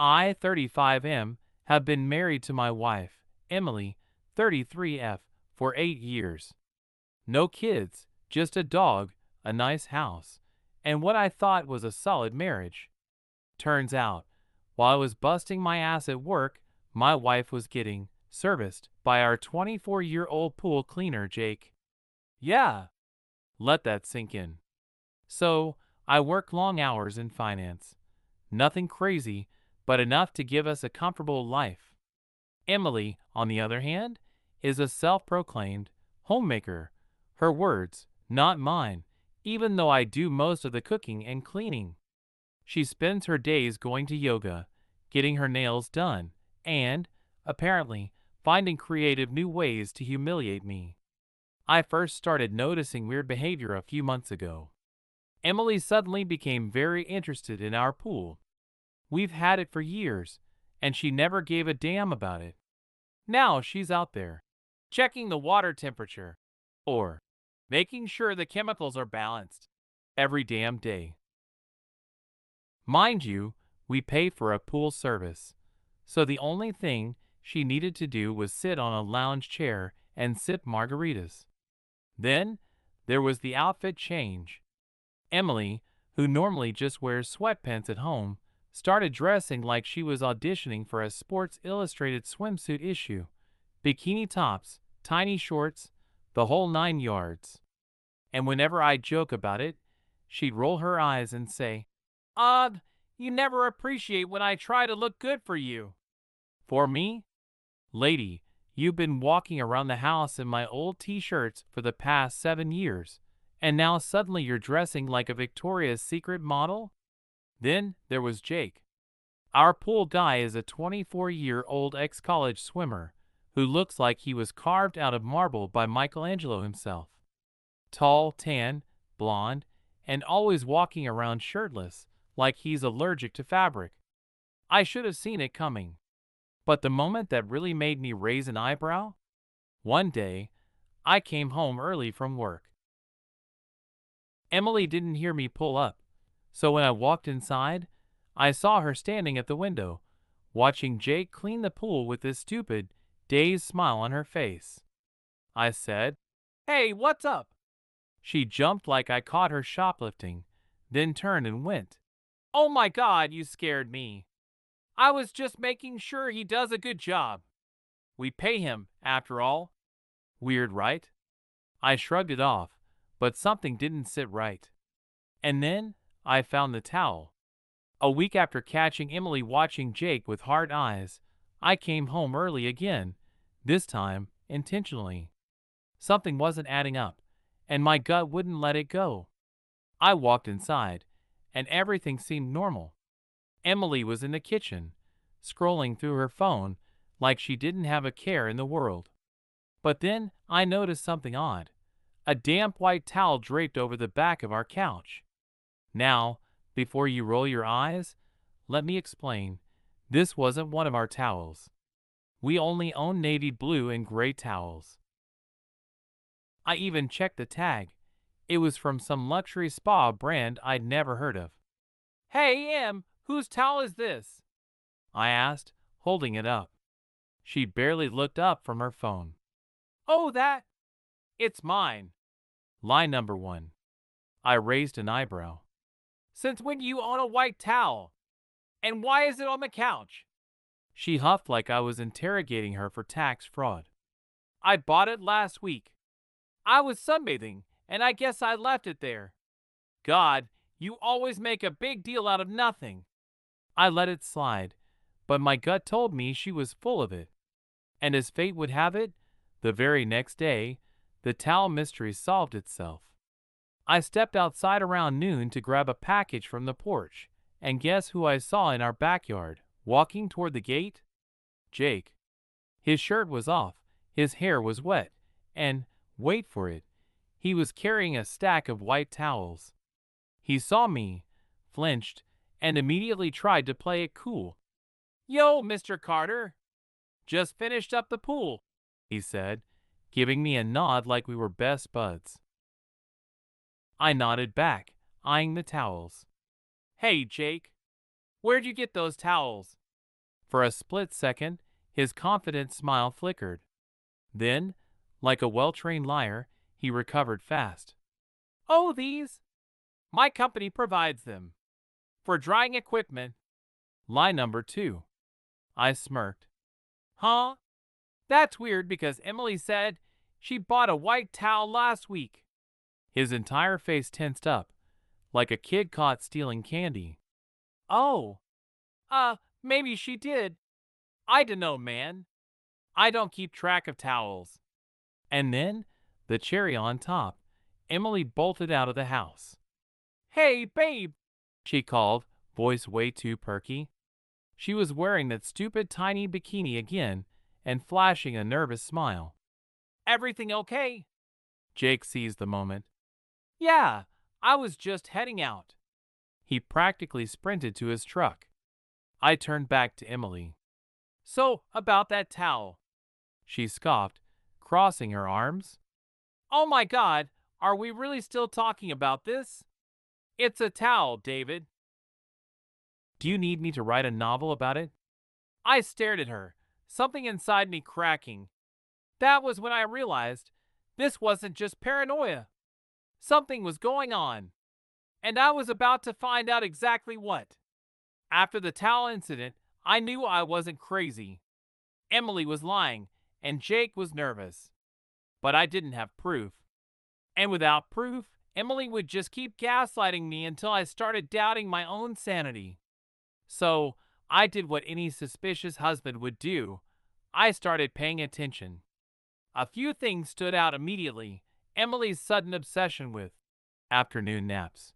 I, 35M, have been married to my wife, Emily, 33F, for 8 years. No kids, just a dog, a nice house, and what I thought was a solid marriage. Turns out, while I was busting my ass at work, my wife was getting serviced by our 24-year-old pool cleaner, Jake. Yeah, let that sink in. So, I work long hours in finance. Nothing crazy, but enough to give us a comfortable life. Emily, on the other hand, is a self-proclaimed homemaker. Her words, not mine, even though I do most of the cooking and cleaning. She spends her days going to yoga, getting her nails done, and, apparently, finding creative new ways to humiliate me. I first started noticing weird behavior a few months ago. Emily suddenly became very interested in our pool. We've had it for years, and she never gave a damn about it. Now she's out there, checking the water temperature, or making sure the chemicals are balanced, every damn day. Mind you, we pay for a pool service, so the only thing she needed to do was sit on a lounge chair and sip margaritas. Then, there was the outfit change. Emily, who normally just wears sweatpants at home, started dressing like she was auditioning for a Sports Illustrated swimsuit issue. Bikini tops, tiny shorts, the whole 9 yards. And whenever I joke about it, she'd roll her eyes and say, "Odd, you never appreciate when I try to look good for you." For me? Lady, you've been walking around the house in my old t-shirts for the past 7 years, and now suddenly you're dressing like a Victoria's Secret model? Then there was Jake. Our pool guy is a 24-year-old ex-college swimmer who looks like he was carved out of marble by Michelangelo himself. Tall, tan, blonde, and always walking around shirtless like he's allergic to fabric. I should have seen it coming. But the moment that really made me raise an eyebrow? One day, I came home early from work. Emily didn't hear me pull up, so when I walked inside, I saw her standing at the window, watching Jake clean the pool with this stupid, dazed smile on her face. I said, "Hey, what's up?" She jumped like I caught her shoplifting, then turned and went. "Oh my God, you scared me. I was just making sure he does a good job. We pay him, after all." Weird, right? I shrugged it off, but something didn't sit right. And then I found the towel. A week after catching Emily watching Jake with hard eyes, I came home early again, this time intentionally. Something wasn't adding up, and my gut wouldn't let it go. I walked inside, and everything seemed normal. Emily was in the kitchen, scrolling through her phone like she didn't have a care in the world. But then I noticed something odd. A damp white towel draped over the back of our couch. Now, before you roll your eyes, let me explain. This wasn't one of our towels. We only own navy blue and gray towels. I even checked the tag. It was from some luxury spa brand I'd never heard of. "Hey, Em, whose towel is this?" I asked, holding it up. She barely looked up from her phone. "Oh, that? It's mine." Lie number one. I raised an eyebrow. "Since when do you own a white towel? And why is it on the couch?" She huffed like I was interrogating her for tax fraud. "I bought it last week. I was sunbathing, and I guess I left it there." God, you always make a big deal out of nothing. I let it slide, but my gut told me she was full of it. And as fate would have it, the very next day, the towel mystery solved itself. I stepped outside around noon to grab a package from the porch, and guess who I saw in our backyard, walking toward the gate? Jake. His shirt was off, his hair was wet, and, wait for it, he was carrying a stack of white towels. He saw me, flinched, and immediately tried to play it cool. "Yo, Mr. Carter. Just finished up the pool," he said, giving me a nod like we were best buds. I nodded back, eyeing the towels. "Hey, Jake, where'd you get those towels?" For a split second, his confident smile flickered. Then, like a well-trained liar, he recovered fast. Oh, these? My company provides them. For drying equipment. Lie number 2. I smirked. Huh? That's weird because Emily said she bought a white towel last week. His entire face tensed up, like a kid caught stealing candy. Oh, maybe she did. I dunno, man. I don't keep track of towels. And then, the cherry on top, Emily bolted out of the house. Hey, babe, she called, voice way too perky. She was wearing that stupid tiny bikini again and flashing a nervous smile. Everything okay? Jake seized the moment. Yeah, I was just heading out. He practically sprinted to his truck. I turned back to Emily. So, about that towel, she scoffed, crossing her arms. Oh my God, are we really still talking about this? It's a towel, David. Do you need me to write a novel about it? I stared at her, something inside me cracking. That was when I realized this wasn't just paranoia. Something was going on, and I was about to find out exactly what. After the towel incident, I knew I wasn't crazy. Emily was lying, and Jake was nervous. But I didn't have proof. And without proof, Emily would just keep gaslighting me until I started doubting my own sanity. So, I did what any suspicious husband would do. I started paying attention. A few things stood out immediately. Emily's sudden obsession with afternoon naps.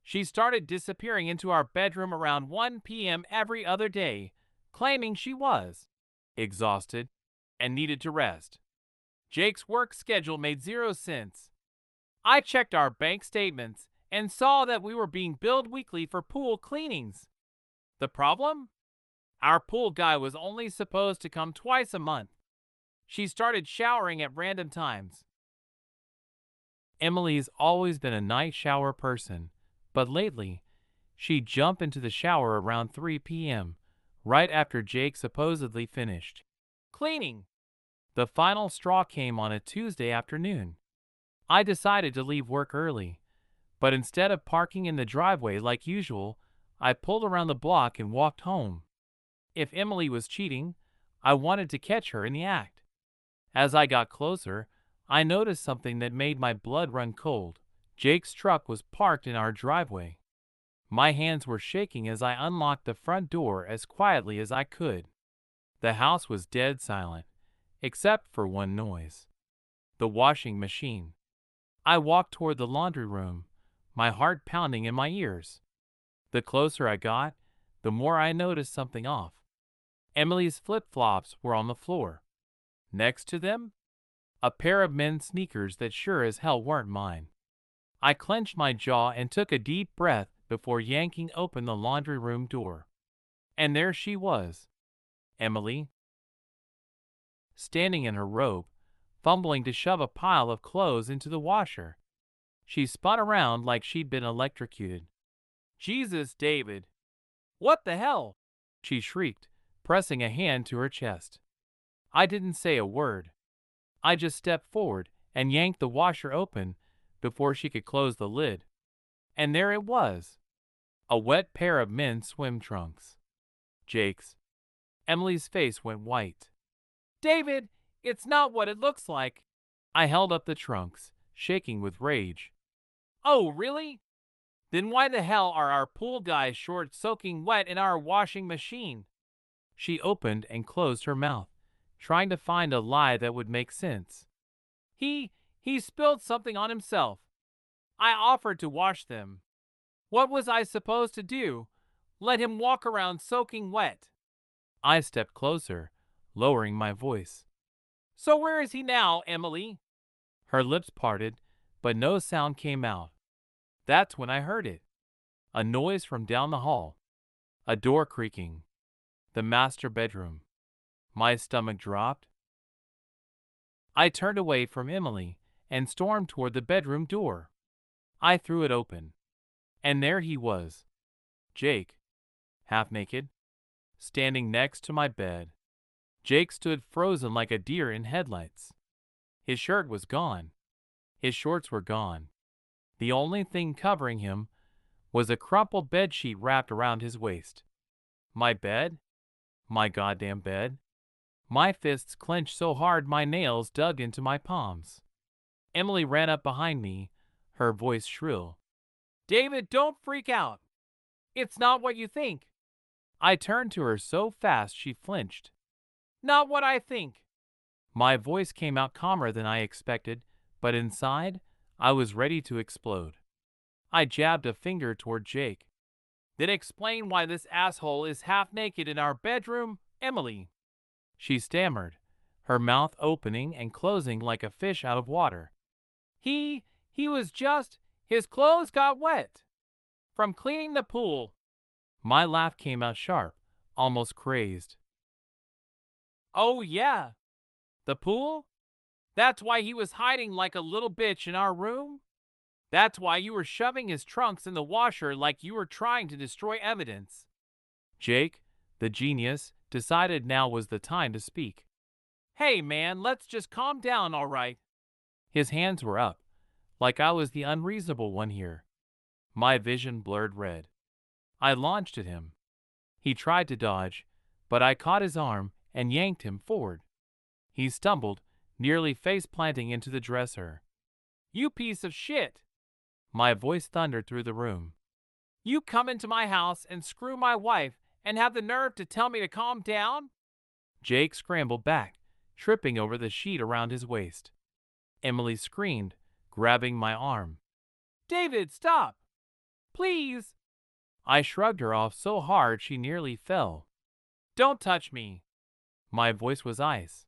She started disappearing into our bedroom around 1 p.m. every other day, claiming she was exhausted and needed to rest. Jake's work schedule made zero sense. I checked our bank statements and saw that we were being billed weekly for pool cleanings. The problem? Our pool guy was only supposed to come twice a month. She started showering at random times. Emily's always been a night shower person, but lately, she'd jump into the shower around 3 p.m., right after Jake supposedly finished cleaning. The final straw came on a Tuesday afternoon. I decided to leave work early, but instead of parking in the driveway like usual, I pulled around the block and walked home. If Emily was cheating, I wanted to catch her in the act. As I got closer, I noticed something that made my blood run cold. Jake's truck was parked in our driveway. My hands were shaking as I unlocked the front door as quietly as I could. The house was dead silent, except for one noise. The washing machine. I walked toward the laundry room, my heart pounding in my ears. The closer I got, the more I noticed something off. Emily's flip-flops were on the floor. Next to them, a pair of men's sneakers that sure as hell weren't mine. I clenched my jaw and took a deep breath before yanking open the laundry room door. And there she was, Emily, standing in her robe, fumbling to shove a pile of clothes into the washer. She spun around like she'd been electrocuted. Jesus, David. What the hell? She shrieked, pressing a hand to her chest. I didn't say a word. I just stepped forward and yanked the washer open before she could close the lid. And there it was. A wet pair of men's swim trunks. Jake's. Emily's face went white. David, it's not what it looks like. I held up the trunks, shaking with rage. Oh, really? Then why the hell are our pool guys' shorts soaking wet in our washing machine? She opened and closed her mouth, trying to find a lie that would make sense. He spilled something on himself. I offered to wash them. What was I supposed to do? Let him walk around soaking wet? I stepped closer, lowering my voice. So where is he now, Emily? Her lips parted, but no sound came out. That's when I heard it. A noise from down the hall. A door creaking. The master bedroom. My stomach dropped. I turned away from Emily and stormed toward the bedroom door. I threw it open. And there he was. Jake. Half naked. standing next to my bed. Jake stood frozen like a deer in headlights. His shirt was gone. His shorts were gone. The only thing covering him was a crumpled bedsheet wrapped around his waist. My bed? My goddamn bed? My fists clenched so hard my nails dug into my palms. Emily ran up behind me, her voice shrill. David, don't freak out. It's not what you think. I turned to her so fast she flinched. Not what I think. My voice came out calmer than I expected, but inside, I was ready to explode. I jabbed a finger toward Jake. Then explain why this asshole is half naked in our bedroom, Emily. She stammered, her mouth opening and closing like a fish out of water. He was just, his clothes got wet. From cleaning the pool. My laugh came out sharp, almost crazed. Oh yeah, the pool? That's why he was hiding like a little bitch in our room? That's why you were shoving his trunks in the washer like you were trying to destroy evidence. Jake, the genius, decided now was the time to speak. Hey man, let's just calm down, all right? His hands were up, like I was the unreasonable one here. My vision blurred red. I launched at him. He tried to dodge, but I caught his arm and yanked him forward. He stumbled, nearly face-planting into the dresser. You piece of shit! My voice thundered through the room. You come into my house and screw my wife and have the nerve to tell me to calm down? Jake scrambled back, tripping over the sheet around his waist. Emily screamed, grabbing my arm. David, stop! Please! I shrugged her off so hard she nearly fell. Don't touch me! My voice was ice.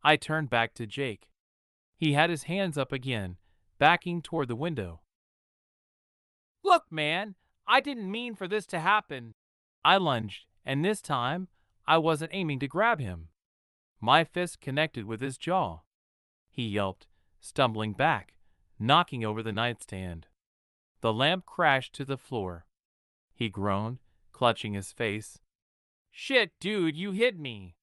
I turned back to Jake. He had his hands up again, backing toward the window. Look, man, I didn't mean for this to happen. I lunged, and this time, I wasn't aiming to grab him. My fist connected with his jaw. He yelped, stumbling back, knocking over the nightstand. The lamp crashed to the floor. He groaned, clutching his face. Shit, dude, you hit me.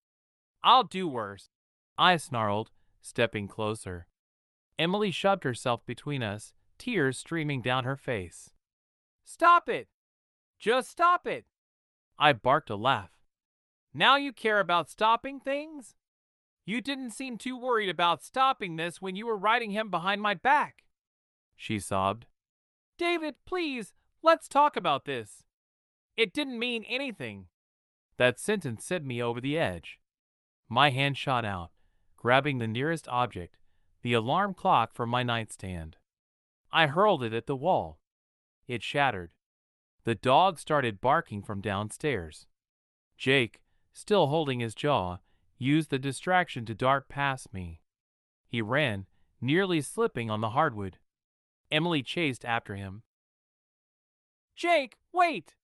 I'll do worse. I snarled, stepping closer. Emily shoved herself between us, tears streaming down her face. Stop it! Just stop it! I barked a laugh. Now you care about stopping things? You didn't seem too worried about stopping this when you were riding him behind my back. She sobbed. David, please, let's talk about this. It didn't mean anything. That sentence sent me over the edge. My hand shot out, grabbing the nearest object, the alarm clock from my nightstand. I hurled it at the wall. It shattered. The dog started barking from downstairs. Jake, still holding his jaw, used the distraction to dart past me. He ran, nearly slipping on the hardwood. Emily chased after him. Jake, wait!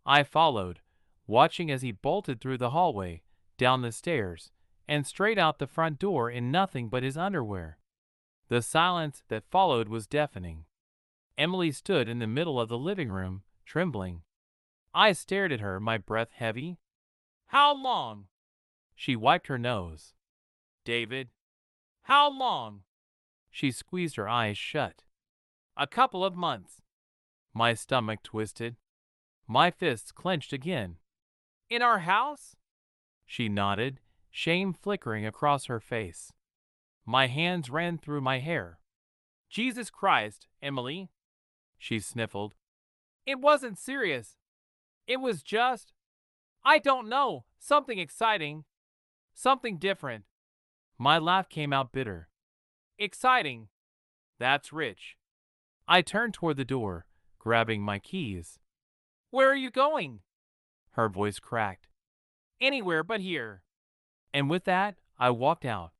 I followed, watching as he bolted through the hallway, down the stairs, and straight out the front door in nothing but his underwear. The silence that followed was deafening. Emily stood in the middle of the living room, trembling. I stared at her, my breath heavy. How long? She wiped her nose. David. How long? She squeezed her eyes shut. A couple of months. My stomach twisted. My fists clenched again. In our house? She nodded, shame flickering across her face. My hands ran through my hair. Jesus Christ, Emily. She sniffled. It wasn't serious. It was just, I don't know, something exciting. Something different. My laugh came out bitter. Exciting. That's rich. I turned toward the door, grabbing my keys. Where are you going? Her voice cracked. Anywhere but here. And with that, I walked out,